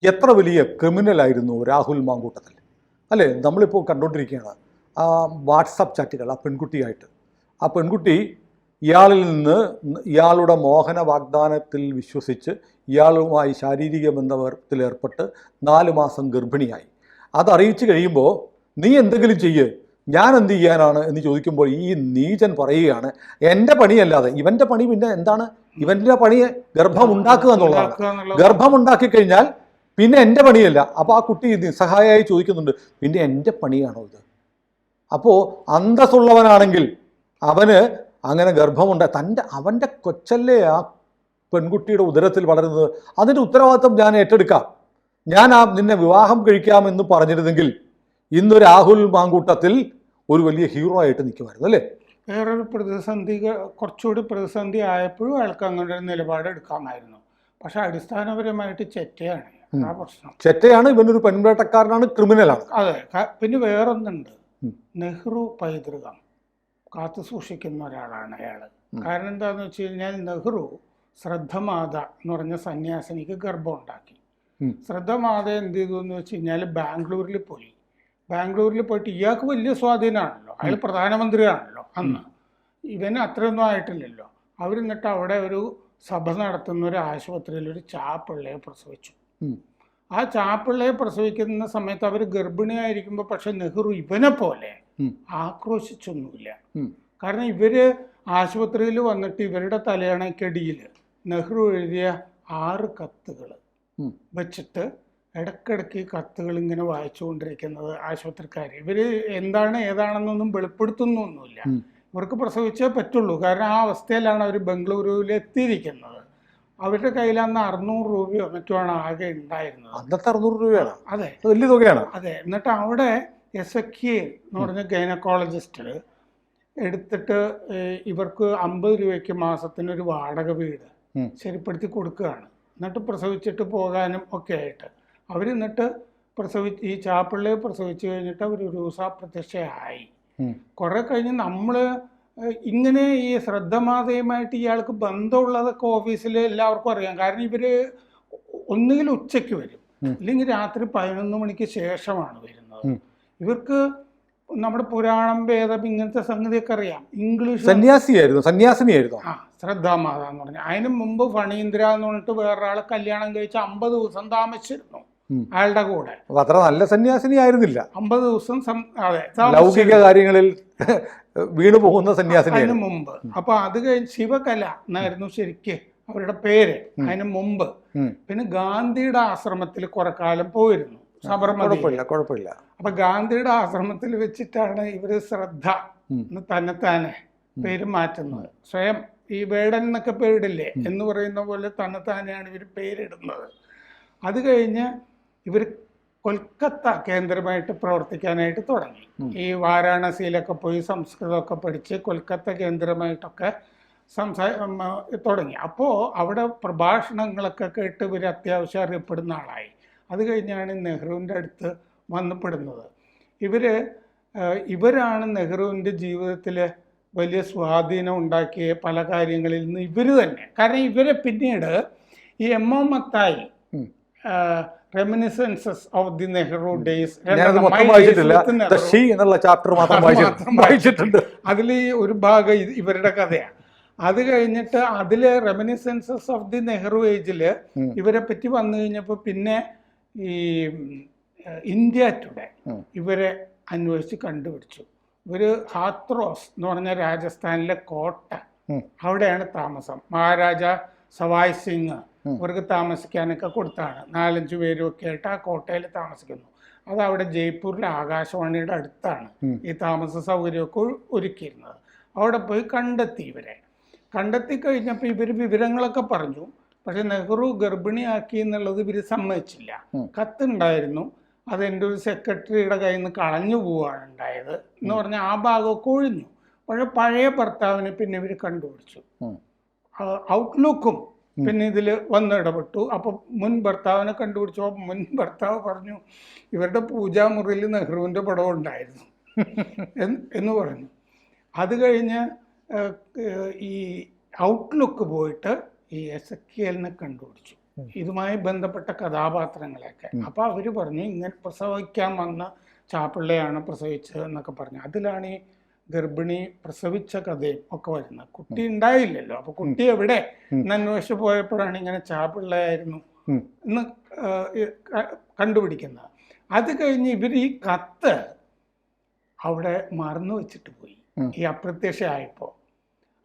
എത്ര വലിയ ക്രിമിനലായിരുന്നു രാഹുൽ മാങ്കൂട്ടത്തിൽ, അല്ലേ? നമ്മളിപ്പോൾ കണ്ടുകൊണ്ടിരിക്കുകയാണ് ആ വാട്സപ്പ് ചാറ്റുകൾ ആ പെൺകുട്ടിയായിട്ട്. ആ പെൺകുട്ടി ഇയാളിൽ നിന്ന് ഇയാളുടെ മോഹന വാഗ്ദാനത്തിൽ വിശ്വസിച്ച് ഇയാളുമായി ശാരീരിക ബന്ധത്തിലേർപ്പെട്ട് 4 മാസം ഗർഭിണിയായി. അതറിയിച്ചു കഴിയുമ്പോൾ നീ എന്തെങ്കിലും ചെയ്യ്, ഞാൻ എന്ത് ചെയ്യാനാണ് എന്ന് ചോദിക്കുമ്പോൾ ഈ നീചൻ പറയുകയാണ്, എൻ്റെ പണിയല്ലാതെ ഇവൻ്റെ പണി പിന്നെ എന്താണ്? ഇവൻ്റെ പണി ഗർഭമുണ്ടാക്കുക എന്നുള്ളതാണ്. ഗർഭമുണ്ടാക്കി കഴിഞ്ഞാൽ പിന്നെ എൻ്റെ പണിയല്ല. അപ്പോൾ ആ കുട്ടി നിസ്സഹായമായി ചോദിക്കുന്നുണ്ട്, പിന്നെ എൻ്റെ പണിയാണോ ഇത്? അപ്പോൾ അന്തസ്സുള്ളവനാണെങ്കിൽ അവന് അങ്ങനെ അവൻ്റെ കൊച്ചല്ലേ ആ പെൺകുട്ടിയുടെ ഉദരത്തിൽ വളരുന്നത്, അതിൻ്റെ ഉത്തരവാദിത്വം ഞാൻ ഏറ്റെടുക്കാം, ഞാൻ നിന്നെ വിവാഹം കഴിക്കാമെന്ന് പറഞ്ഞിരുന്നെങ്കിൽ ഇന്ന് രാഹുൽ മാങ്കൂട്ടത്തിൽ ഒരു വലിയ ഹീറോ ആയിട്ട് നിൽക്കുമായിരുന്നു, അല്ലേ? വേറൊരു കുറച്ചുകൂടി പ്രതിസന്ധി ആയപ്പോഴും അയാൾക്ക് അങ്ങനെ ഒരു നിലപാട് എടുക്കാമായിരുന്നു. പക്ഷെ അടിസ്ഥാനപരമായിട്ട് ചെറ്റയാണ് ആ പ്രശ്നം. ചെറ്റയാണ്, ഇവനൊരു പെൺവേട്ടക്കാരനാണ്, ക്രിമിനലാണ്. അതെ. പിന്നെ വേറൊന്നുണ്ട്, നെഹ്റു പൈതൃകം കാത്തു സൂക്ഷിക്കുന്ന ഒരാളാണ് അയാൾ. കാരണം എന്താണെന്ന് വെച്ച് കഴിഞ്ഞാൽ നെഹ്റു ശ്രദ്ധമാത എന്ന് പറഞ്ഞ സന്യാസിനിക്ക് ഗർഭം ഉണ്ടാക്കി. ശ്രദ്ധമാത എന്ത് ചെയ്തു എന്ന് വെച്ച് കഴിഞ്ഞാൽ ബാംഗ്ലൂരിൽ പോയിട്ട് ഇയാൾക്ക് വലിയ സ്വാധീനമാണല്ലോ, അയാൾ പ്രധാനമന്ത്രിയാണല്ലോ അന്ന്, ഇവന് അത്രയൊന്നും ആയിട്ടില്ലല്ലോ. അവരെന്നിട്ട് അവിടെ ഒരു സഭ നടത്തുന്ന ഒരു ആശുപത്രിയിൽ ഒരു ചാപ്പിള്ളയെ പ്രസവിച്ചു. ആ ചാപ്പിള്ളയെ പ്രസവിക്കുന്ന സമയത്ത് അവർ ഗർഭിണിയായിരിക്കുമ്പോൾ പക്ഷെ നെഹ്റു ഇവനെ പോലെ ആക്രോശിച്ചൊന്നുമില്ല. കാരണം ഇവര് ആശുപത്രിയിൽ വന്നിട്ട് ഇവരുടെ തലയണക്കടിയിൽ നെഹ്റു എഴുതിയ 6 കത്തുകൾ വെച്ചിട്ട് ഇടയ്ക്കിടയ്ക്ക് കത്തുകൾ ഇങ്ങനെ വായിച്ചുകൊണ്ടിരിക്കുന്നത് ആശുപത്രിക്കാർ. ഇവര് ഏതാണെന്നൊന്നും വെളിപ്പെടുത്തുന്നൊന്നുമില്ല. ഇവർക്ക് പ്രസവിച്ചേ പറ്റുള്ളൂ, കാരണം ആ അവസ്ഥയിലാണ് അവർ ബംഗളൂരുവിൽ എത്തിയിരിക്കുന്നത്. അവരുടെ കയ്യിൽ അന്ന് 600 രൂപയോ മറ്റുമാണ് ആകെ ഉണ്ടായിരുന്നത്. അന്നത്തെ 600 രൂപയാണ്. അതെ, വലിയ തുകയാണ്. അതെ. എന്നിട്ട് അവിടെ എസക്കിയേൽ എന്ന് പറഞ്ഞ ഗൈനക്കോളജിസ്റ്റ് എടുത്തിട്ട് ഇവർക്ക് 50 രൂപയ്ക്ക് മാസത്തിനൊരു വാടക വീട് ശരിപ്പെടുത്തി കൊടുക്കുകയാണ്. എന്നിട്ട് പ്രസവിച്ചിട്ട് പോകാനും ഒക്കെ ആയിട്ട് അവരെന്നിട്ട് ഈ ചാപ്പിള്ളയെ പ്രസവിച്ചു കഴിഞ്ഞിട്ട് അവർ ഒരു പ്രത്യക്ഷയായി. കുറെ കഴിഞ്ഞ് നമ്മള് ഇങ്ങനെ ഈ ശ്രദ്ധമാതയുമായിട്ട് ഇയാൾക്ക് ബന്ധമുള്ളതൊക്കെ ഓഫീസിൽ എല്ലാവർക്കും അറിയാം. കാരണം ഇവര് ഒന്നുകിൽ ഉച്ചയ്ക്ക് വരും, അല്ലെങ്കിൽ രാത്രി 11 മണിക്ക് ശേഷമാണ് വരുന്നത്. ഇവർക്ക് നമ്മുടെ പുരാണം, വേദം, ഇങ്ങനത്തെ സംഗതിയൊക്കെ അറിയാം. ഇംഗ്ലീഷ് സന്യാസിനിയായിരുന്നു ആ ശ്രദ്ധാമാത എന്ന് പറഞ്ഞാൽ. അതിന് മുമ്പ് ഫണീന്ദ്ര എന്ന് പറഞ്ഞിട്ട് വേറൊരാളെ കല്യാണം കഴിച്ച് 50 ദിവസം താമസിച്ചിരുന്നു അയാളുടെ കൂടെ. അത്ര നല്ല സന്യാസിനി ആയിരുന്നില്ല. 50 ദിവസം അതെ ലൗകിക കാര്യങ്ങളിൽ വീണു പോകുന്ന സന്യാസിനി അതിന് മുമ്പ്. അപ്പൊ അത് കഴിഞ്ഞ് ശിവകല എന്നായിരുന്നു ശരിക്ക് അവരുടെ പേര് അതിന് മുമ്പ്. പിന്നെ ഗാന്ധിയുടെ ആശ്രമത്തിൽ കുറെ കാലം പോയിരുന്നു, സബർമതി. കുഴപ്പമില്ല. അപ്പൊ ഗാന്ധിയുടെ ആശ്രമത്തിൽ വെച്ചിട്ടാണ് ഇവര് ശ്രദ്ധ തന്നെത്താനെ പേര് മാറ്റുന്നത്. സ്വയം ഈ വേടൻ എന്നൊക്കെ പേരിടില്ലേ എന്ന് പറയുന്ന പോലെ തന്നെത്താനെയാണ് ഇവർ പേരിടുന്നത്. അത് കഴിഞ്ഞ് ഇവർ കൊൽക്കത്ത കേന്ദ്രമായിട്ട് പ്രവർത്തിക്കാനായിട്ട് തുടങ്ങി. ഈ വാരാണസിയിലൊക്കെ പോയി സംസ്കൃതമൊക്കെ പഠിച്ച് കൊൽക്കത്ത കേന്ദ്രമായിട്ടൊക്കെ തുടങ്ങി. അപ്പോൾ അവിടെ പ്രഭാഷണങ്ങളൊക്കെ കേട്ട് ഇവർ അത്യാവശ്യം അറിയപ്പെടുന്ന ആളായി. അത് കഴിഞ്ഞാണ് നെഹ്റുവിൻ്റെ അടുത്ത് വന്നപ്പെടുന്നത്. ഇവരാണ് നെഹ്റുവിൻ്റെ ജീവിതത്തിൽ വലിയ സ്വാധീനം ഉണ്ടാക്കിയ പല കാര്യങ്ങളിൽ നിന്ന് ഇവർ തന്നെ. കാരണം ഇവരെ പിന്നീട് ഈ M O. Mathai reminiscences of the Nehru days അതിൽ ഒരു ഭാഗം ഇവരുടെ കഥയാണ്. അത് കഴിഞ്ഞിട്ട് അതിൽ റെമിനിസൻസസ് ഓഫ് ദി നെഹ്റു ഏജിൽ ഇവരെ പറ്റി വന്നു കഴിഞ്ഞപ്പോൾ പിന്നെ ഈ ഇന്ത്യ ടുഡേ ഇവരെ അന്വേഷിച്ച് കണ്ടുപിടിച്ചു. ഇവർ ഹാത്രോസ് എന്ന് പറഞ്ഞ രാജസ്ഥാനിലെ കോട്ട, അവിടെയാണ് താമസം. മഹാരാജ സവായ് സിംഗ് ഇവർക്ക് താമസിക്കാനൊക്കെ കൊടുത്താണ്. 4-5 പേരും ഒക്കെ ആയിട്ട് ആ കോട്ടയിൽ താമസിക്കുന്നു. അത് അവിടെ ജയ്പൂരിലെ ആകാശവാണിയുടെ അടുത്താണ് ഈ താമസ സൗകര്യമൊക്കെ ഒരുക്കിയിരുന്നത്. അവിടെ പോയി കണ്ടെത്തി കഴിഞ്ഞപ്പോൾ ഇവർ വിവരങ്ങളൊക്കെ പറഞ്ഞു. പക്ഷെ നെഹ്റു ഗർഭിണിയാക്കി എന്നുള്ളത് ഇവർ സമ്മതിച്ചില്ല. കത്തുണ്ടായിരുന്നു, അത് എൻ്റെ ഒരു സെക്രട്ടറിയുടെ കയ്യിൽ നിന്ന് കളഞ്ഞു പോവുകയാണ് ഉണ്ടായത് എന്ന് പറഞ്ഞാൽ ആ ഭാഗമൊക്കെ ഒഴിഞ്ഞു. പക്ഷെ പഴയ ഭർത്താവിനെ പിന്നെ ഇവർ കണ്ടുപിടിച്ചു. ഔട്ട്ലുക്കും പിന്നെ ഇതിൽ വന്നിടപെട്ടു. അപ്പം മുൻ ഭർത്താവിനെ കണ്ടുപിടിച്ചപ്പോൾ മുൻ ഭർത്താവ് പറഞ്ഞു, ഇവരുടെ പൂജാമുറിയിൽ നെഹ്റുവിൻ്റെ പടം ഉണ്ടായിരുന്നു എന്ന് പറഞ്ഞു. അത് കഴിഞ്ഞ് ഈ ഔട്ട്ലുക്ക് പോയിട്ട് ഈ എസക്കിയലിനെ കണ്ടുപിടിച്ചു. ഇതുമായി ബന്ധപ്പെട്ട കഥാപാത്രങ്ങളെയൊക്കെ. അപ്പോൾ അവർ പറഞ്ഞു ഇങ്ങനെ പ്രസവിക്കാൻ വന്ന ചാപ്പിള്ളയാണ് പ്രസവിച്ചത് എന്നൊക്കെ പറഞ്ഞു. അതിലാണ് ഈ ഗർഭിണി പ്രസവിച്ച കഥയും ഒക്കെ വരുന്നത്. കുട്ടി ഉണ്ടായില്ലല്ലോ, അപ്പൊ കുട്ടി എവിടെ എന്ന് അന്വേഷിച്ച് പോയപ്പോഴാണ് ഇങ്ങനെ ചാപ്പിള്ളയായിരുന്നു എന്ന് കണ്ടുപിടിക്കുന്നത്. അത് കഴിഞ്ഞ് ഇവർ ഈ കത്ത് അവിടെ മറന്നു വെച്ചിട്ട് പോയി ഈ അപ്രത്യക്ഷമായപ്പോ.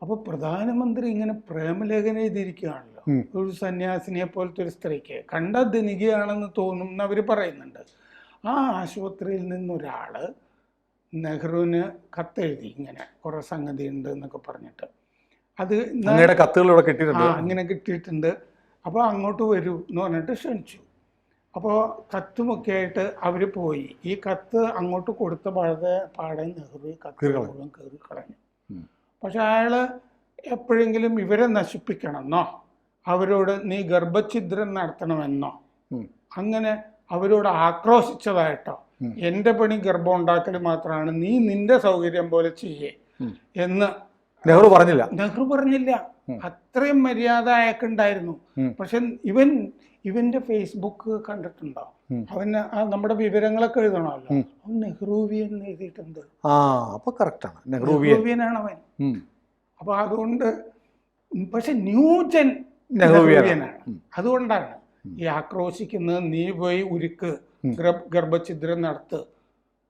അപ്പൊ പ്രധാനമന്ത്രി ഇങ്ങനെ പ്രേമലേഖനം എഴുതിയിരിക്കുകയാണല്ലോ, ഒരു സന്യാസിനിയെ പോലത്തെ ഒരു സ്ത്രീക്ക് കണ്ട ധനികയാണെന്ന് തോന്നും എന്ന് അവർ പറയുന്നുണ്ട്. ആ ആശുപത്രിയിൽ നിന്നൊരാള് നെഹ്റുവിന് കത്തെഴുതി ഇങ്ങനെ കുറെ സംഗതി ഉണ്ട് എന്നൊക്കെ പറഞ്ഞിട്ട്. അത് കത്തുകൾ കിട്ടിയിട്ടുണ്ട്, അങ്ങനെ കിട്ടിയിട്ടുണ്ട്. അപ്പോൾ അങ്ങോട്ട് വരൂ എന്ന് പറഞ്ഞിട്ട് ക്ഷണിച്ചു. അപ്പോൾ കത്തുമൊക്കെ ആയിട്ട് അവർ പോയി. ഈ കത്ത് അങ്ങോട്ട് കൊടുത്ത പാടെ നെഹ്റു കത്ത് മുഴുവൻ കയറി കളഞ്ഞു. പക്ഷെ അയാള് എപ്പോഴെങ്കിലും ഇവരെ നശിപ്പിക്കണമെന്നോ അവരോട് നീ ഗർഭഛിദ്രം നടത്തണമെന്നോ അങ്ങനെ അവരോട് ആക്രോശിച്ചതായിട്ടോ, എന്റെ പണി ഗർഭം ഉണ്ടാക്കൽ മാത്രമാണ്, നീ നിന്റെ സൗകര്യം പോലെ ചെയ്യേ എന്ന് നെഹ്റു പറഞ്ഞില്ല. അത്രയും മര്യാദ അയാൾക്കുണ്ടായിരുന്നു. പക്ഷെ ഇവന്റെ ഫേസ്ബുക്ക് കണ്ടിട്ടുണ്ടോ? അവന് നമ്മുടെ വിവരങ്ങളൊക്കെ എഴുതണമല്ലോ, അവൻ നെഹ്റുവിയൻ എഴുതിയിട്ടുണ്ട്. നെഹ്റുവിയനാണ് അവൻ. അപ്പൊ അതുകൊണ്ട് പക്ഷെ ന്യൂജൻ നെഹ്റുവിയനാണ്. അതുകൊണ്ടാണ് ഈ ആക്രോശിക്കുന്നത്. നീ പോയി ഉരുക്ക്, ഗർഭഛിദ്രം നടത്ത്,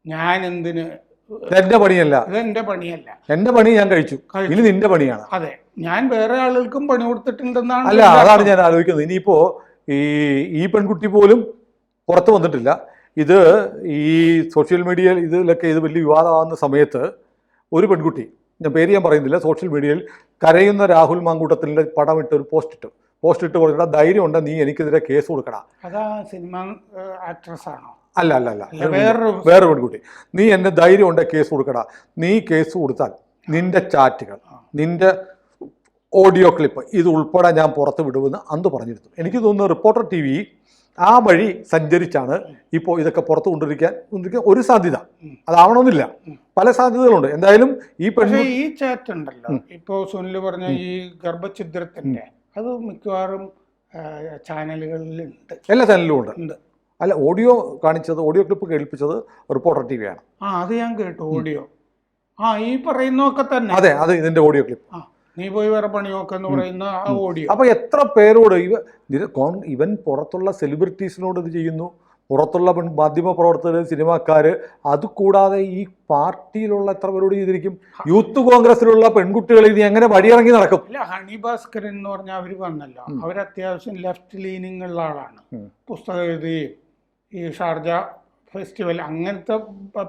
ഞാൻ എന്തിന്, എന്റെ പണിയല്ല, ഇതെന്റെ പണിയല്ല, എന്റെ പണി ഞാൻ കഴിച്ചു, ഇനി നിന്റെ പണിയാണ്. അതെ, ഞാൻ വേറെ ആളുകൾക്കും പണി കൊടുത്തിട്ടുണ്ടെന്നാണ്. അല്ല, അതാണ് ഞാൻ ആലോചിക്കുന്നത്. ഇനിയിപ്പോ ഈ പെൺകുട്ടി പോലും പുറത്തു വന്നിട്ടില്ല. ഇത് ഈ സോഷ്യൽ മീഡിയയിൽ ഇതിലൊക്കെ ഇത് വലിയ വിവാദമാകുന്ന സമയത്ത് ഒരു പെൺകുട്ടി, ഞാൻ പേര് ഞാൻ പറയുന്നില്ല, സോഷ്യൽ മീഡിയയിൽ കരയുന്ന രാഹുൽ മാങ്കൂട്ടത്തിൻ്റെ പടം ഇട്ട് ഒരു പോസ്റ്റ് ഇട്ട് കൊടുക്കണ, ധൈര്യം ഉണ്ട് നീ എനിക്കെതിരെ കേസ് കൊടുക്കണ. അതാ സിനിമ ആക്ട്രസ് ആണോ? അല്ല, വേറൊരു പെൺകുട്ടി. നീ എന്നെ ധൈര്യം ഉണ്ട് കേസ് കൊടുക്കട, നീ കേസ് കൊടുത്താൽ നിന്റെ ചാറ്റുകൾ, നിന്റെ ഓഡിയോ ക്ലിപ്പ് ഇത് ഉൾപ്പെടെ ഞാൻ പുറത്ത് വിടുമെന്ന് അന്ന് പറഞ്ഞിരുന്നു. എനിക്ക് തോന്നുന്നു റിപ്പോർട്ടർ TV ആ വഴി സഞ്ചരിച്ചാണ് ഇപ്പോൾ ഇതൊക്കെ പുറത്ത് കൊണ്ടിരിക്കാൻ ഒരു സാധ്യത. അതാവണമെന്നില്ല, പല സാധ്യതകളുണ്ട്. എന്തായാലും ഈ ചാറ്റ് ഉണ്ടല്ലോ, ഇപ്പോൾ സുനിൽ പറഞ്ഞ ഈ ഗർഭഛിദ്രത്തിന്റെ, അത് മിക്കവാറും ചാനലുകളിലുണ്ട്, എല്ലാ ചാനലിലും ഉണ്ട്. അല്ല, ഓഡിയോ ക്ലിപ്പ് കേൾപ്പിച്ചത് റിപ്പോർട്ടർ TV ആണ്. അത് ഞാൻ കേട്ടു, ഓഡിയോ. ഈ പറയുന്നൊക്കെ തന്നെ, അതെ, അത് ഇതിന്റെ ഓഡിയോ ക്ലിപ്പ്. നീ പോയി വേറെ പണി നോക്കെന്ന് പറയുന്ന ആ ഓഡിയോ. അപ്പൊ എത്ര പേരോട് ഇവൻ പുറത്തുള്ള സെലിബ്രിറ്റീസിനോട് ഇത് ചെയ്യുന്നു, പുറത്തുള്ള മാധ്യമ പ്രവർത്തകർ, സിനിമാക്കാര്, അതുകൂടാതെ ഈ പാർട്ടിയിലുള്ള എത്ര പേരോട് ചെയ്തിരിക്കും. യൂത്ത് കോൺഗ്രസിലുള്ള പെൺകുട്ടികൾ ഇത് എങ്ങനെ വഴിയിറങ്ങി നടക്കും? ഇല്ല, ഹണി ഭാസ്കരൻ എന്ന് പറഞ്ഞാൽ അവര് വന്നല്ലോ, അവരത്യാവശ്യം ലെഫ്റ്റ് ലീനിങ് ഉള്ള ആളാണ്. പുസ്തകം എഴുതുകയും ഈ ഷാർജ ഫെസ്റ്റിവൽ അങ്ങനത്തെ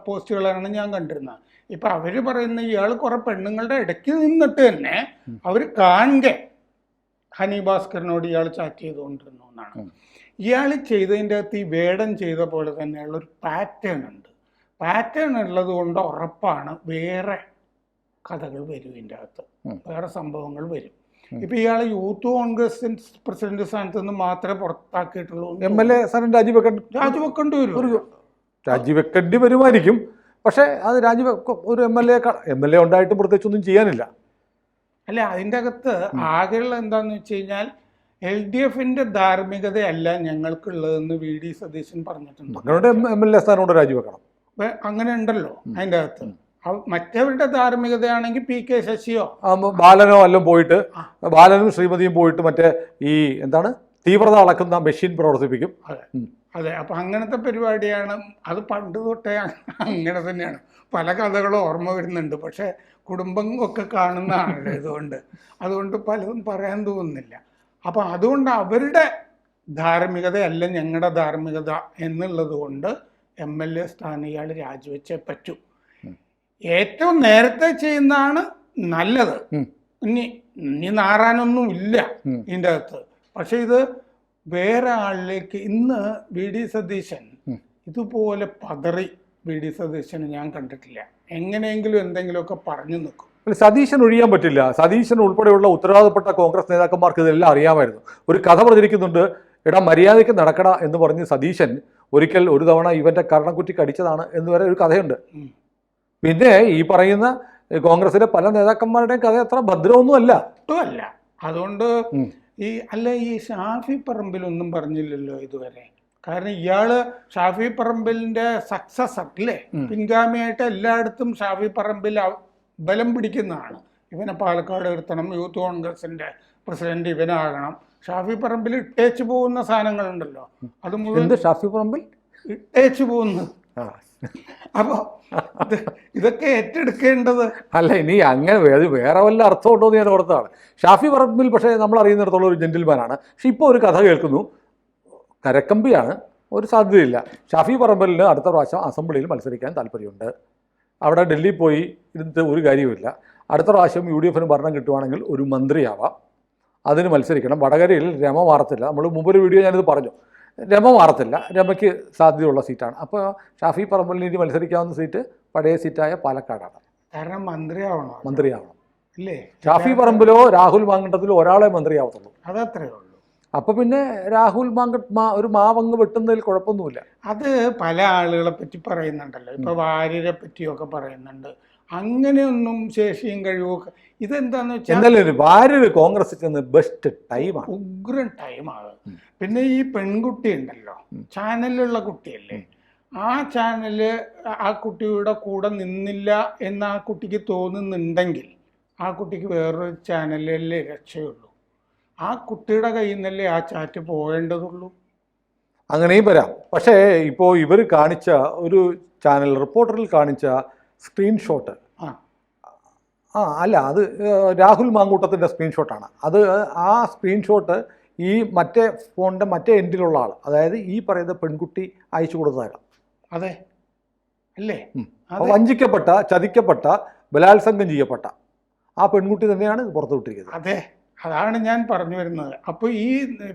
പോസ്റ്റുകളാണ് ഞാൻ കണ്ടിരുന്നത്. ഇപ്പൊ അവര് പറയുന്ന ഇയാൾ കുറെ പെണ്ണുങ്ങളുടെ ഇടയ്ക്ക് നിന്നിട്ട് തന്നെ അവര് കാണുക ഹണി ഭാസ്കരനോട് ഇയാൾ ചാറ്റ് ചെയ്തുകൊണ്ടിരുന്നു എന്നാണ്. ഇയാൾ ചെയ്തതിൻ്റെ അകത്ത് ഈ വേടൻ ചെയ്ത പോലെ തന്നെയുള്ള ഒരു പാറ്റേൺ ഉണ്ട്. പാറ്റേൺ ഉള്ളത് കൊണ്ട് ഉറപ്പാണ് വേറെ കഥകൾ വരും, ഇതിൻ്റെ അകത്ത് വേറെ സംഭവങ്ങൾ വരും. ഇപ്പൊ ഇയാളെ യൂത്ത് കോൺഗ്രസ് പ്രസിഡന്റ് സ്ഥാനത്ത് നിന്ന് മാത്രമേ പുറത്താക്കിയിട്ടുള്ളൂ. MLA സ്ഥാനം രാജിവെക്കേണ്ടി വരുമായിരിക്കും. പക്ഷെ അത് ഒരു MLA ഉണ്ടായിട്ടും പ്രത്യേകിച്ചൊന്നും ചെയ്യാനില്ല. അല്ല, അതിൻ്റെ അകത്ത് ആകെയുള്ള എന്താന്ന് വെച്ച് കഴിഞ്ഞാൽ LDFന്റെ ധാർമ്മികതയല്ല ഞങ്ങൾക്കുള്ളതെന്ന് VD സതീശൻ പറഞ്ഞിട്ടുണ്ട്. MLA സ്ഥാനം രാജിവെക്കണം, അങ്ങനെ ഉണ്ടല്ലോ അതിൻ്റെ അകത്ത്. മറ്റവരുടെ ധാർമ്മികതയാണെങ്കിൽ PK ശശിയോ ബാലനോ എല്ലാം പോയിട്ട്, ബാലനും ശ്രീമതിയും പോയിട്ട് മറ്റേ ഈ എന്താണ് തീവ്രത അളക്കുന്ന മെഷീൻ പ്രവർത്തിപ്പിക്കും. അതെ, അപ്പൊ അങ്ങനത്തെ പരിപാടിയാണ്. അത് പണ്ട് തൊട്ടേ അങ്ങനെ തന്നെയാണ്. പല കഥകളും ഓർമ്മ വരുന്നുണ്ട്, പക്ഷെ കുടുംബം ഒക്കെ കാണുന്നതാണല്ലോ അതുകൊണ്ട് പലതും പറയാൻ തോന്നുന്നില്ല. അപ്പൊ അതുകൊണ്ട് അവരുടെ ധാർമ്മികതയല്ല ഞങ്ങളുടെ ധാർമ്മികത എന്നുള്ളത് കൊണ്ട് MLA സ്ഥാനം ഇയാൾ രാജിവെച്ചേ പറ്റൂ. ഏറ്റവും നേരത്തെ ചെയ്യുന്നതാണ് നല്ലത്. ഇനി നാറാനൊന്നും ഇല്ല ഇതിൻ്റെ അകത്ത്. പക്ഷെ ഇത് വേറെ ആളിലേക്ക് ഇന്ന് VD സതീശൻ ഇതുപോലെ പതറി VD സതീശന് ഞാൻ കണ്ടിട്ടില്ല. എങ്ങനെയെങ്കിലും എന്തെങ്കിലുമൊക്കെ പറഞ്ഞു നിൽക്കും. സതീശൻ ഒഴിയാൻ പറ്റില്ല. സതീശൻ ഉൾപ്പെടെയുള്ള ഉത്തരവാദപ്പെട്ട കോൺഗ്രസ് നേതാക്കന്മാർക്ക് ഇതെല്ലാം അറിയാമായിരുന്നു. ഒരു കഥ പ്രചരിക്കുന്നുണ്ട്, എടാ മര്യാദയ്ക്ക് നടക്കട എന്ന് പറഞ്ഞ് സതീശൻ ഒരിക്കൽ ഒരു തവണ ഇവന്റെ കർണക്കുറ്റിക്ക് അടിച്ചതാണ് എന്ന് വരെ ഒരു കഥയുണ്ട്. പിന്നെ ഈ പറയുന്ന കോൺഗ്രസിലെ പല നേതാക്കന്മാരുടെയും കഥ അത്ര ഭദ്രമൊന്നും അല്ല. അതുകൊണ്ട് ഈ ഷാഫി പറമ്പിലൊന്നും പറഞ്ഞില്ലല്ലോ ഇതുവരെ. കാരണം ഷാഫി പറമ്പിലിന്റെ സക്സസർ അല്ലേ, പിൻഗാമിയായിട്ട് എല്ലായിടത്തും ഷാഫി പറമ്പിൽ ബലം പിടിക്കുന്നതാണ്. ഇവനെ പാലക്കാട് നിർത്തണം, യൂത്ത് കോൺഗ്രസിന്റെ പ്രസിഡന്റ് ഇവനാകണം. ഷാഫി പറമ്പിൽ ഇട്ടേച്ചു പോകുന്ന സാധനങ്ങളുണ്ടല്ലോ, അത് മുഴുവൻ ഷാഫി പറമ്പിൽ ഇട്ടേച്ചു പോകുന്നത്. അപ്പൊ ഇതൊക്കെ ഏറ്റെടുക്കേണ്ടത് അല്ല. ഇനി അങ്ങനെ വേറെ വല്ല അർത്ഥമുണ്ടോ എന്ന് ഞാൻ ഓർത്താണ്. ഷാഫി പറമ്പിൽ പക്ഷേ നമ്മൾ അറിയുന്നിടത്തോളം ഒരു ജെന്റിൽമാനാണ്. പക്ഷെ ഇപ്പോൾ ഒരു കഥ കേൾക്കുന്നു, കരക്കമ്പിയാണ്, ഒരു സാധ്യതയില്ല. ഷാഫി പറമ്പലിന് അടുത്ത പ്രാവശ്യം അസംബ്ലിയിൽ മത്സരിക്കാൻ താല്പര്യമുണ്ട്. അവിടെ ഡൽഹിയിൽ പോയി ഇരുന്നിട്ട് ഒരു കാര്യവുമില്ല. അടുത്ത പ്രാവശ്യം UDF ഭരണം കിട്ടുവാണെങ്കിൽ ഒരു മന്ത്രിയാവാം, അതിന് മത്സരിക്കണം. വടകരയിൽ രമ മാറത്തില്ല. നമ്മൾ മുമ്പൊരു വീഡിയോ ഞാനിത് പറഞ്ഞു, രമ മാറത്തില്ല, രമയ്ക്ക് സാധ്യതയുള്ള സീറ്റാണ്. അപ്പോൾ ഷാഫി പറമ്പലിന് ഇനി മത്സരിക്കാവുന്ന സീറ്റ് പഴയ സീറ്റായ പാലക്കാടാണ്. കാരണം മന്ത്രിയാവണം അല്ലേ? ഷാഫി പറമ്പിലോ രാഹുൽ മാങ്കണ്ടത്തിലോ ഒരാളെ മന്ത്രിയാവത്തുള്ളൂ, അതത്രേ ഉള്ളൂ. അപ്പോൾ പിന്നെ രാഹുൽ ഒരു മാവങ്ങ് വെട്ടുന്നതിൽ കുഴപ്പമൊന്നുമില്ല. അത് പല ആളുകളെ പറ്റി പറയുന്നുണ്ടല്ലോ, ഇപ്പൊ വാര്യരെ പറ്റിയൊക്കെ പറയുന്നുണ്ട്. അങ്ങനെയൊന്നും ശേഷിയും കഴിവൊക്കെ ഇതെന്താന്ന് വെച്ചാൽ എന്തായാലും വാര്യര് കോൺഗ്രസ് ചെന്ന് ബെസ്റ്റ് ടൈമാണ്, ഉഗ്രൻ ടൈമാണ്. പിന്നെ ഈ പെൺകുട്ടി ഉണ്ടല്ലോ, ചാനലിലുള്ള കുട്ടിയല്ലേ, ആ ചാനല് ആ കുട്ടിയുടെ കൂടെ നിന്നില്ല എന്ന് ആ കുട്ടിക്ക് തോന്നുന്നുണ്ടെങ്കിൽ ആ കുട്ടിക്ക് വേറൊരു ചാനലിലല്ലേ രക്ഷയുള്ളൂ. ആ കുട്ടിയുടെ കയ്യിൽ നിന്നല്ലേ ആ ചാറ്റ് പോകേണ്ടതുള്ളൂ. അങ്ങനെയും വരാം. പക്ഷേ ഇപ്പോൾ ഇവർ കാണിച്ച ഒരു ചാനൽ റിപ്പോർട്ടറിൽ കാണിച്ച സ്ക്രീൻഷോട്ട്, അല്ല, അത് രാഹുൽ മാങ്കൂട്ടത്തിൻ്റെ സ്ക്രീൻഷോട്ടാണ്. അത് ആ സ്ക്രീൻഷോട്ട് ഈ മറ്റേ ഫോണിൻ്റെ മറ്റേ എൻഡിലുള്ള ആൾ, അതായത് ഈ പറയുന്ന പെൺകുട്ടി അയച്ചു കൊടുത്തതാണ്. അതെ അല്ലേ? വഞ്ചിക്കപ്പെട്ട, ചതിക്കപ്പെട്ട, ബലാത്സംഗം ചെയ്യപ്പെട്ട ആ പെൺകുട്ടി തന്നെയാണ് ഇത് പുറത്തു വിട്ടിരിക്കുന്നത്. അതെ, അതാണ് ഞാൻ പറഞ്ഞു വരുന്നത്. അപ്പോൾ ഈ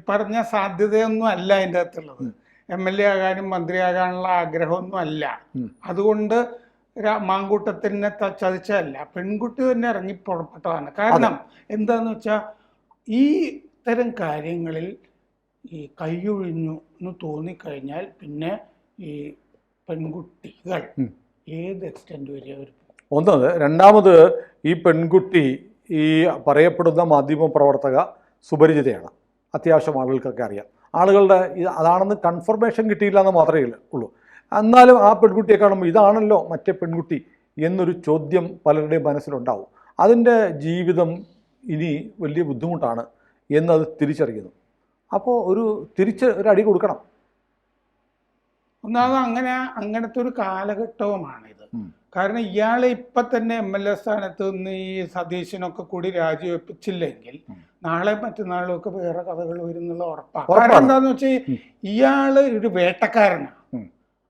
പറഞ്ഞ സാധ്യതയൊന്നും അല്ല അതിൻ്റെ അകത്തുള്ളത്. MLA ആകാനും മന്ത്രിയാകാനുള്ള ആഗ്രഹമൊന്നും അല്ല. അതുകൊണ്ട് മാങ്കൂട്ടത്തിനെ ചതിച്ചതല്ല, പെൺകുട്ടി തന്നെ ഇറങ്ങി പുറപ്പെട്ടതാണ്. കാരണം എന്താന്ന് വെച്ചാൽ ഈ ഇത്തരം കാര്യങ്ങളിൽ ഈ കൈയൊഴിഞ്ഞു എന്ന് തോന്നിക്കഴിഞ്ഞാൽ പിന്നെ ഈ പെൺകുട്ടികൾ ഏത് എക്സ്റ്റെൻഡ് വരെ അവർ ഒന്നത്. രണ്ടാമത് ഈ പെൺകുട്ടി ഈ പറയപ്പെടുന്ന മാധ്യമ പ്രവർത്തക സുപരിചിതയാണ്, അത്യാവശ്യം ആളുകൾക്കൊക്കെ അറിയാം. ആളുകളുടെ അതാണെന്ന് കൺഫർമേഷൻ കിട്ടിയില്ല എന്ന് മാത്രമേ ഉള്ളൂ. എന്നാലും ആ പെൺകുട്ടിയെ കാണുമ്പോൾ ഇതാണല്ലോ മറ്റേ പെൺകുട്ടി എന്നൊരു ചോദ്യം പലരുടെയും മനസ്സിലുണ്ടാവും. അതിൻ്റെ ജീവിതം ഇനി വലിയ ബുദ്ധിമുട്ടാണ് എന്നത് തിരിച്ചറിയുന്നു. അപ്പോൾ ഒരു അടി കൊടുക്കണം. ഒന്നാമത് അങ്ങനത്തെ ഒരു കാലഘട്ടവുമാണിത്. കാരണം ഇയാളെ ഇപ്പം തന്നെ MLA സ്ഥാനത്ത് നിന്ന് ഈ സതീശനൊക്കെ കൂടി രാജിവെപ്പിച്ചില്ലെങ്കിൽ നാളെ മറ്റന്നാളും ഒക്കെ വേറെ കഥകൾ വരുന്നുള്ള ഉറപ്പാണ്. കാരണം എന്താന്ന് വെച്ചാൽ ഇയാള് ഒരു വേട്ടക്കാരനാണ്.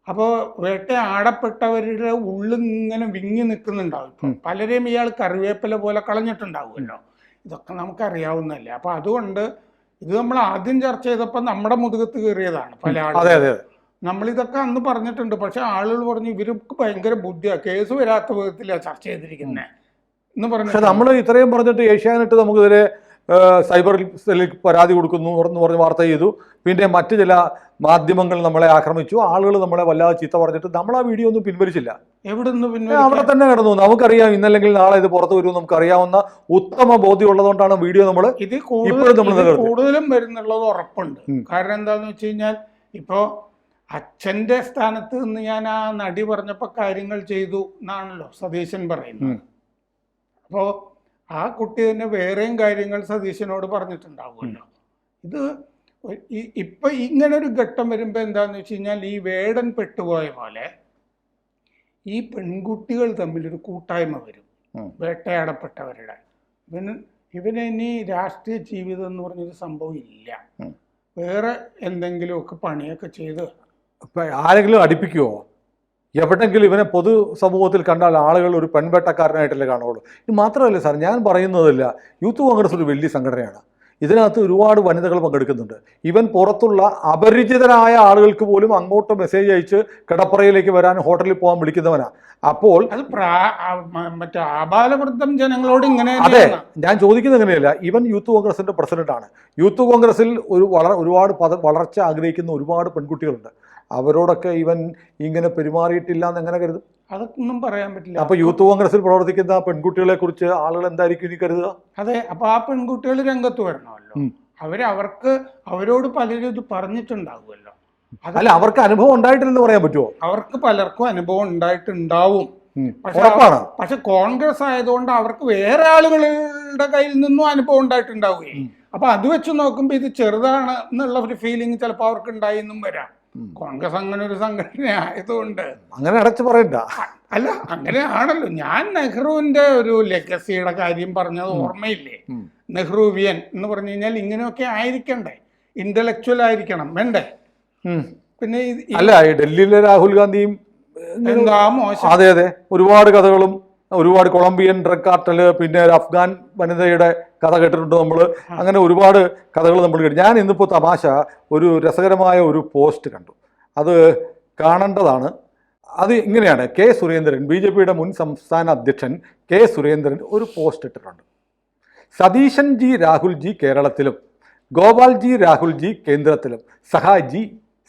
അപ്പോൾ വേട്ടയാടപ്പെട്ടവരുടെ ഉള്ളിങ്ങനെ വിങ്ങി നിൽക്കുന്നുണ്ടാവും. ഇപ്പം പലരെയും ഇയാൾ കറിവേപ്പില പോലെ കളഞ്ഞിട്ടുണ്ടാവുമല്ലോ. ഇതൊക്കെ നമുക്കറിയാവുന്നതല്ലേ. അപ്പോൾ അതുകൊണ്ട് ഇത് നമ്മൾ ആദ്യം ചർച്ച ചെയ്തപ്പോൾ നമ്മുടെ മുതുകത്ത് കയറിയതാണ് പല ആളുകളും. നമ്മളിതൊക്കെ അന്ന് പറഞ്ഞിട്ടുണ്ട്. പക്ഷെ ആളുകൾ പറഞ്ഞു ഇവർക്ക് ഭയങ്കര ബുദ്ധിയാണ്, കേസ് വരാത്ത വിധത്തിലാണ് ചർച്ച ചെയ്തിരിക്കുന്നത് എന്ന് പറഞ്ഞു. പക്ഷെ നമ്മൾ ഇത്രയും പറഞ്ഞിട്ട് ഏഷ്യാനെറ്റ് നമുക്കിതിരെ സൈബർ സെല്ലിൽ പരാതി കൊടുക്കുന്നു എന്ന് പറഞ്ഞ് വാർത്ത ചെയ്തു. പിന്നെ മറ്റു ചില മാധ്യമങ്ങൾ നമ്മളെ ആക്രമിച്ചു, ആളുകൾ നമ്മളെ വല്ലാതെ ചീത്ത പറഞ്ഞിട്ട് നമ്മൾ ആ വീഡിയോ ഒന്നും പിൻവലിച്ചില്ല. അവിടെ തന്നെ കിടന്നു. നമുക്കറിയാം ഇന്നല്ലെങ്കിൽ നാളെ ഇത് പുറത്തു വരും, നമുക്കറിയാവുന്ന ഉത്തമ ബോധ്യം ഉള്ളതുകൊണ്ടാണ് വീഡിയോ നമ്മൾ ഇത് കൂടുതലും വരുന്നുള്ളത് ഉറപ്പുണ്ട്. കാരണം എന്താന്ന് വെച്ച് കഴിഞ്ഞാൽ ഇപ്പോൾ അച്ഛൻ്റെ സ്ഥാനത്ത് നിന്ന് ഞാൻ ആ നടി പറഞ്ഞപ്പോൾ കാര്യങ്ങൾ ചെയ്തു എന്നാണല്ലോ സതീശൻ പറയുന്നത്. അപ്പോൾ ആ കുട്ടി തന്നെ വേറെയും കാര്യങ്ങൾ സതീശനോട് പറഞ്ഞിട്ടുണ്ടാവുമല്ലോ. ഇത് ഇപ്പൊ ഇങ്ങനൊരു ഘട്ടം വരുമ്പോൾ എന്താന്ന് വെച്ച് കഴിഞ്ഞാൽ ഈ വേടൻ പെട്ടുപോയ പോലെ ഈ പെൺകുട്ടികൾ തമ്മിലൊരു കൂട്ടായ്മ വരും, വേട്ടയാടപ്പെട്ടവരുടെ. ഇവന് ഇനി രാഷ്ട്രീയ ജീവിതം എന്ന് പറഞ്ഞൊരു സംഭവം ഇല്ല. വേറെ എന്തെങ്കിലുമൊക്കെ പണിയൊക്കെ ചെയ്ത് ആരെങ്കിലും അടുപ്പിക്കുമോ? എവിടെങ്കിലും ഇവനെ പൊതു സമൂഹത്തിൽ കണ്ടാൽ ആളുകൾ ഒരു പെൺവേട്ടക്കാരനായിട്ടല്ലേ കാണുള്ളൂ. ഇത് മാത്രമല്ല സാർ, ഞാൻ പറയുന്നതല്ല, യൂത്ത് കോൺഗ്രസ് ഒരു വലിയ സംഘടനയാണ്. ഇതിനകത്ത് ഒരുപാട് വനിതകൾ പങ്കെടുക്കുന്നുണ്ട്. ഇവൻ പുറത്തുള്ള അപരിചിതരായ ആളുകൾക്ക് പോലും അങ്ങോട്ട് മെസ്സേജ് അയച്ച് കിടപ്പറയിലേക്ക് വരാൻ ഹോട്ടലിൽ പോകാൻ വിളിക്കുന്നവനാണ്. അപ്പോൾ മറ്റേ ആബാലവൃദ്ധം ജനങ്ങളോട് ഇങ്ങനെ. അതെ, ഞാൻ ചോദിക്കുന്നത് എങ്ങനെയല്ല. ഇവൻ യൂത്ത് കോൺഗ്രസിന്റെ പ്രസിഡന്റാണ്. യൂത്ത് കോൺഗ്രസിൽ ഒരുപാട് വളർച്ച ആഗ്രഹിക്കുന്ന ഒരുപാട് പെൺകുട്ടികളുണ്ട്. അവരോടൊക്കെ ഇവൻ ഇങ്ങനെ പെരുമാറിയിട്ടില്ല എന്ന് എങ്ങനെ കരുതും? അതൊന്നും പറയാൻ പറ്റില്ല. അപ്പൊ യൂത്ത് കോൺഗ്രസിൽ പ്രവർത്തിക്കുന്ന പെൺകുട്ടികളെ കുറിച്ച് ആളുകൾ എന്തായിരിക്കും ഇനി കരുതുക? അതെ, അപ്പൊ ആ പെൺകുട്ടികൾ രംഗത്ത് വരണമല്ലോ. അവരോട് പലരും ഇത് പറഞ്ഞിട്ടുണ്ടാവുമല്ലോ. അല്ല, അവർക്ക് അനുഭവം ഉണ്ടായിട്ടില്ലെന്ന് പറയാൻ പറ്റുമോ? അവർക്ക് പലർക്കും അനുഭവം ഉണ്ടായിട്ടുണ്ടാവും. പക്ഷെ കോൺഗ്രസ് ആയതുകൊണ്ട് അവർക്ക് വേറെ ആളുകളുടെ കയ്യിൽ നിന്നും അനുഭവം ഉണ്ടായിട്ടുണ്ടാവുകയും, അപ്പൊ അത് വെച്ച് നോക്കുമ്പോ ഇത് ചെറുതാണ് എന്നുള്ള ഒരു ഫീലിംഗ് ചിലപ്പോൾ അവർക്ക് ഉണ്ടായെന്നും വരാം. കോൺഗ്രസ് അങ്ങനെ ഒരു സംഘടന ആയതുകൊണ്ട് അങ്ങനെ അടച്ചു പറയണ്ട. അല്ല, അങ്ങനെയാണല്ലോ. ഞാൻ നെഹ്റുവിന്റെ ഒരു ലെഗസിയുടെ കാര്യം പറഞ്ഞത് ഓർമ്മയില്ലേ? നെഹ്റുവിയൻ എന്ന് പറഞ്ഞു കഴിഞ്ഞാൽ ഇങ്ങനെയൊക്കെ ആയിരിക്കണ്ടേ, ഇന്റലക്ച്വൽ ആയിരിക്കണം, വേണ്ടേ? പിന്നെ അല്ല, ഡൽഹിയിലെ രാഹുൽ ഗാന്ധിയും എന്താ മോശം. അതെ അതെ, ഒരുപാട് കഥകളും, ഒരുപാട് കൊളംബിയൻ ഡ്രഗ് കാർട്ടല്, പിന്നെ ഒരു അഫ്ഗാൻ വനിതയുടെ കഥ കേട്ടിട്ടുണ്ട് നമ്മൾ. അങ്ങനെ ഒരുപാട് കഥകൾ നമ്മൾ കേട്ടു. ഞാൻ ഇന്നിപ്പോൾ തമാശ ഒരു രസകരമായ ഒരു പോസ്റ്റ് കണ്ടു, അത് കാണേണ്ടതാണ്. അത് ഇങ്ങനെയാണ്: കെ സുരേന്ദ്രൻ, BJPയുടെ മുൻ സംസ്ഥാന അധ്യക്ഷൻ കെ സുരേന്ദ്രൻ ഒരു പോസ്റ്റ് ഇട്ടിട്ടുണ്ട്. സതീശൻ ജി രാഹുൽ ജി കേരളത്തിലും, ഗോപാൽ ജി രാഹുൽ ജി കേന്ദ്രത്തിലും,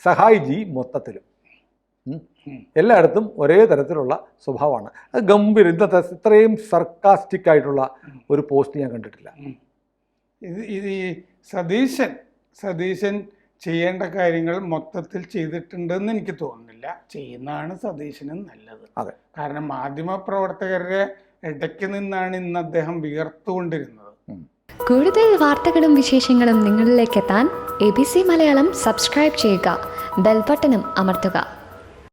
സഹായ് ജി മൊത്തത്തിലും. എല്ലായിടത്തും ഒരേ തരത്തിലുള്ള സ്വഭാവമാണ്. അത് ഗംഭീരം. ഇന്നത്തെ ഇത്രയും സർക്കാസ്റ്റിക് ആയിട്ടുള്ള ഒരു പോസ്റ്റ് ഞാൻ കണ്ടിട്ടില്ല. ഇത് ഈ സതീശൻ ചെയ്യേണ്ട കാര്യങ്ങൾ മൊത്തത്തിൽ ചെയ്തിട്ടുണ്ടെന്ന് എനിക്ക് തോന്നുന്നില്ല. ചെയ്യുന്നതാണ് സതീശനും നല്ലത്. അതെ, കാരണം മാധ്യമ പ്രവർത്തകരുടെ ഇടയ്ക്ക് നിന്നാണ് ഇന്ന് അദ്ദേഹം വിയർത്തുകൊണ്ടിരുന്നത്. കൂടുതൽ വാർത്തകളും വിശേഷങ്ങളും നിങ്ങളിലേക്ക് എത്താൻ ABC മലയാളം സബ്സ്ക്രൈബ് ചെയ്യുക, ബെൽബട്ടനും അമർത്തുക.